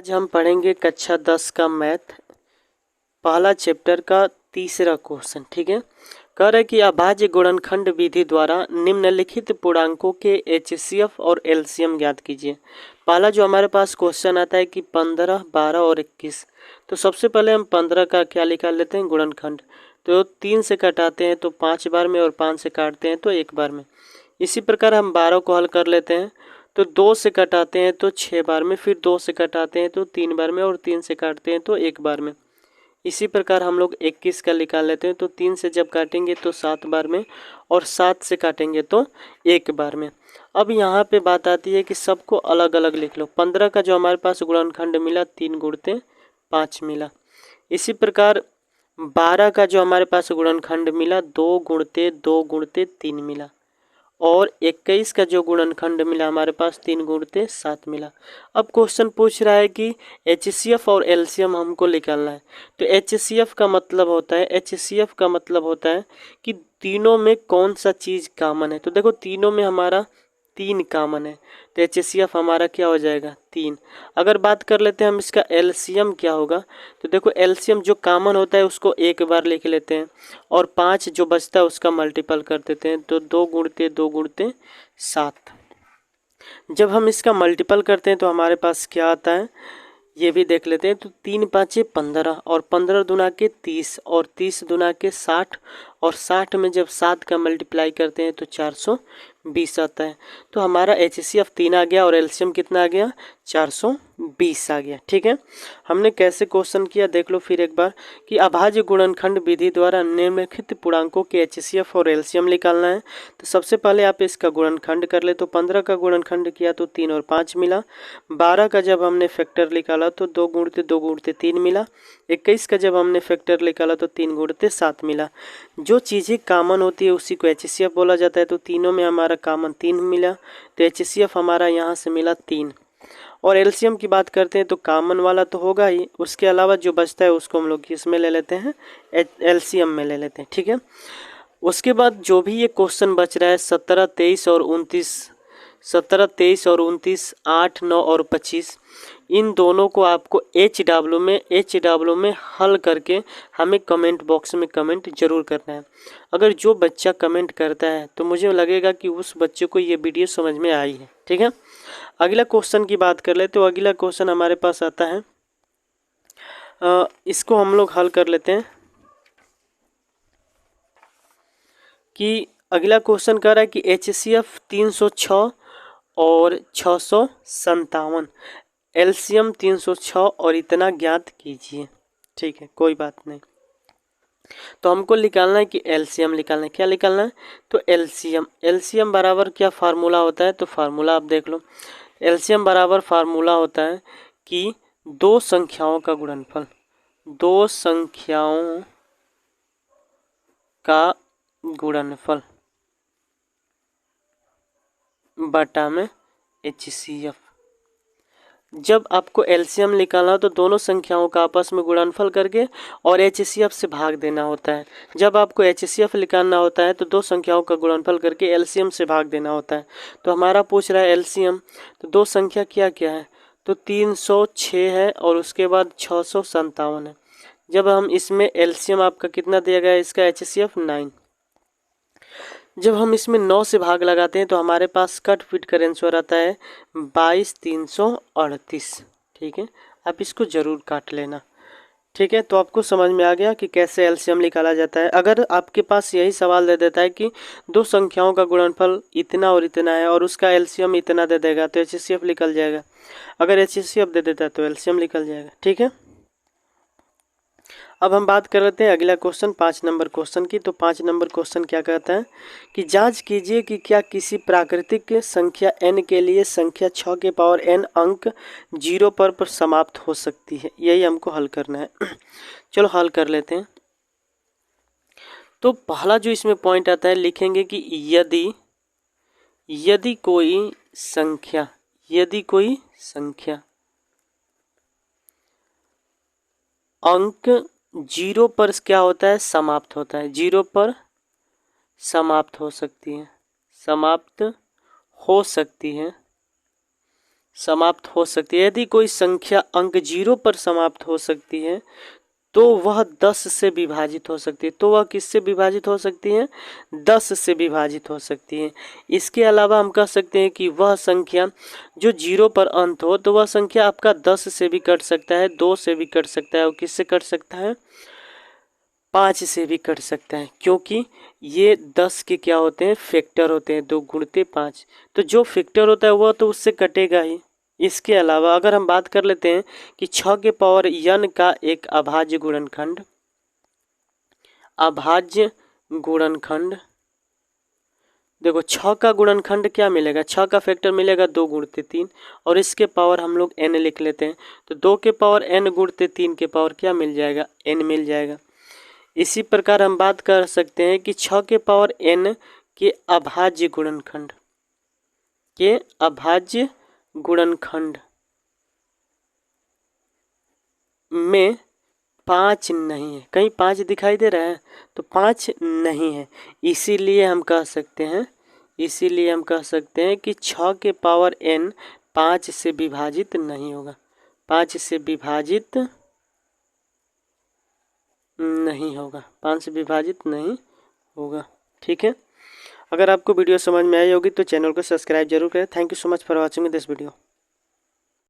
आज हम पढ़ेंगे कक्षा 10 का मैथ पहला चैप्टर का तीसरा क्वेश्चन। ठीक है, कह रहा है कि अभाज्य गुणनखंड विधि द्वारा निम्नलिखित पूर्णांकों के एचसीएफ और एलसीएम ज्ञात कीजिए। पहला जो हमारे पास क्वेश्चन आता है कि 15, 12 और 21। तो सबसे पहले हम 15 का क्या निकाल लेते हैं, गुणनखंड। तो 3 से कटाते हैं तो 5 बार में, और 5 से काटते हैं तो 1 बार में। इसी प्रकार हम 12 को हल कर लेते हैं तो 2 से कटाते हैं तो 6 बार में, फिर 2 से कटाते हैं तो 3 बार में, और 3 से काटते हैं तो 1 बार में। इसी प्रकार हम लोग 21 का निकाल लेते हैं तो 3 से जब काटेंगे तो 7 बार में, और 7 से काटेंगे तो 1 बार में। अब यहाँ पे बात आती है कि सबको अलग अलग लिख लो। 15 का जो हमारे पास गुणनखंड मिला 3 गुणते 5 मिला। इसी प्रकार 12 का जो हमारे पास गुणनखंड मिला 2 गुणते 2 गुणते 3 मिला। और 21 का जो गुणनखंड मिला हमारे पास 3 गुणते 7 मिला। अब क्वेश्चन पूछ रहा है कि एचसीएफ और एलसीएम हमको निकालना है। तो एचसीएफ का मतलब होता है कि तीनों में कौन सा चीज़ कॉमन है। तो देखो तीनों में हमारा 3 कॉमन है, तो एचसीएफ हमारा क्या हो जाएगा, 3। अगर बात कर लेते हैं हम इसका एलसीएम क्या होगा, तो देखो एलसीएम जो कॉमन होता है उसको 1 बार लिख लेते हैं, और 5 जो बचता है उसका मल्टीपल कर देते हैं, तो 2 गुणते 2 गुणते 7। जब हम इसका मल्टीपल करते हैं तो हमारे पास क्या आता है, ये भी देख लेते हैं। तो 3 5 15, और 15 दुना के 30, और 30 दुना के 60, और 60 में जब 7 का मल्टीप्लाई करते हैं तो 420 आता है। तो हमारा एचसीएफ 3 आ गया और एलसीएम कितना आ गया, 420 आ गया। ठीक है, हमने कैसे क्वेश्चन किया देख लो फिर एक बार कि अभाज्य गुणनखंड विधि द्वारा निम्नलिखित पूर्णांकों के एचसीएफ और एलसीएम निकालना है। तो सबसे पहले आप इसका गुणनखंड कर ले। तो 15 का गुणनखंड किया तो 3 और 5 मिला। 12 का जब हमने फैक्टर निकाला तो 2 गुणते 3 मिला। 21 का जब हमने फैक्टर निकाला तो 3 गुणते 7 मिला। जो चीज़ें कॉमन होती है उसी को एचसीएफ बोला जाता है। तो तीनों में हमारा कॉमन 3 मिला, तो एचसीएफ हमारा यहाँ से मिला 3। और एलसीएम की बात करते हैं तो कॉमन वाला तो होगा ही, उसके अलावा जो बचता है उसको हम लोग इसमें ले लेते हैं, एलसीएम में ले लेते हैं। ठीक है, उसके बाद जो भी ये क्वेश्चन बच रहा है 17, 23 और 29, 8, 9 और 25, इन दोनों को आपको एच डब्ल्यू में हल करके हमें कमेंट बॉक्स में कमेंट जरूर करना है। अगर जो बच्चा कमेंट करता है तो मुझे लगेगा कि उस बच्चे को ये वीडियो समझ में आई है। ठीक है, अगला क्वेश्चन की बात कर ले तो अगला क्वेश्चन हमारे पास आता है, इसको हम लोग हल कर लेते हैं कि अगला क्वेश्चन कह रहा है कि एचसीएफ 306 और 657, एलसीएम 306 और इतना ज्ञात कीजिए। ठीक है, कोई बात नहीं। तो हमको निकालना है कि एलसीएम निकालना है। क्या निकालना है, तो एलसीएम बराबर क्या फार्मूला होता है, तो फार्मूला आप देख लो। एलसीएम बराबर फार्मूला होता है कि दो संख्याओं का गुणनफल बटा में एचसीएफ। जब आपको एलसीएम निकालना हो तो दोनों संख्याओं का आपस में गुणनफल करके और एचसीएफ से भाग देना होता है। जब आपको एचसीएफ निकालना होता है तो दो संख्याओं का गुणनफल करके एलसीएम से भाग देना होता है। तो हमारा पूछ रहा है एलसीएम, तो दो संख्या क्या क्या है, तो 306 है और उसके बाद 657 है। जब हम इसमें एलसीएम आपका कितना दिया गया है, इसका एचसीएफ 9। जब हम इसमें 9 से भाग लगाते हैं तो हमारे पास कट फिट का आंसर आता है 22,338। ठीक है, आप इसको ज़रूर काट लेना। ठीक है, तो आपको समझ में आ गया कि कैसे एलसीएम निकाला जाता है। अगर आपके पास यही सवाल दे देता है कि दो संख्याओं का गुणनफल इतना और इतना है और उसका एलसीएम इतना दे देगा तो एचसीएफ निकल जाएगा। अगर एचसीएफ दे देता है तो एलसीएम निकल जाएगा। ठीक है, अब हम बात कर लेते हैं अगला क्वेश्चन 5 नंबर क्वेश्चन की। तो 5 नंबर क्वेश्चन क्या कहता है कि जांच कीजिए कि क्या किसी प्राकृतिक संख्या n के लिए संख्या 6 के पावर n अंक 0 पर समाप्त हो सकती है। यही हमको हल करना है। चलो हल कर लेते हैं। तो पहला जो इसमें पॉइंट आता है, लिखेंगे कि यदि कोई संख्या अंक 0 पर क्या होता है, समाप्त होता है, 0 पर समाप्त हो सकती है, समाप्त हो सकती है। यदि कोई संख्या अंक 0 पर समाप्त हो सकती है तो वह 10 से विभाजित हो सकती है। तो वह किससे विभाजित हो सकती है? 10 से विभाजित हो सकती है। इसके अलावा हम कह सकते हैं कि वह संख्या जो 0 पर अंत हो तो वह संख्या आपका 10 से भी कट सकता है, 2 से भी कट सकता है और किससे कट सकता है? 5 से भी कट सकता है, क्योंकि ये 10 के क्या होते हैं? फैक्टर होते हैं। 2 गुणित 5, तो जो फैक्टर होता है वह तो उससे कटेगा ही। इसके अलावा अगर हम बात कर लेते हैं कि 6 के पावर n का एक अभाज्य गुणनखंड, अभाज्य गुणनखंड, देखो 6 का गुणनखंड क्या मिलेगा? 6 का फैक्टर मिलेगा 2 गुणित 3 और इसके पावर हम लोग n लिख लेते हैं, तो 2 के पावर n गुणित 3 के पावर क्या मिल जाएगा? n मिल जाएगा। इसी प्रकार हम बात कर सकते हैं कि 6 के पावर n के अभाज्य गुणनखंड, के अभाज्य गुणनखंड में 5 नहीं है। कहीं 5 दिखाई दे रहा है? तो 5 नहीं है। इसीलिए हम कह सकते हैं कि 6 के पावर n 5 से विभाजित नहीं होगा, 5 से विभाजित नहीं होगा, 5 से विभाजित नहीं होगा। ठीक है, अगर आपको वीडियो समझ में आई होगी तो चैनल को सब्सक्राइब जरूर करें। Thank you so much for watching this video.